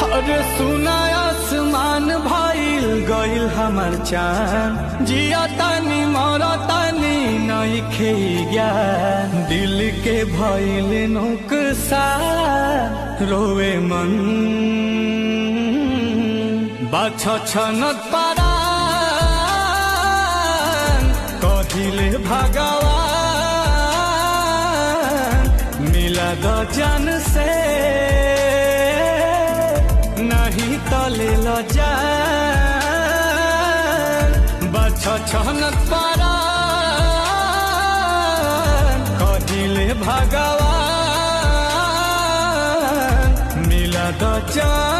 अरे सुना आसमान भइल गइल हमर चान, जिया तानी मरा तानी नइखे ज्ञान। दिल के भइल नुकसान, रोवे मन बाछ छनत पारान। कहिले भगवान मिला द जान से, नहीं तले ल जान। बाछ छनत पारान, कहिले भगवान मिला द जान।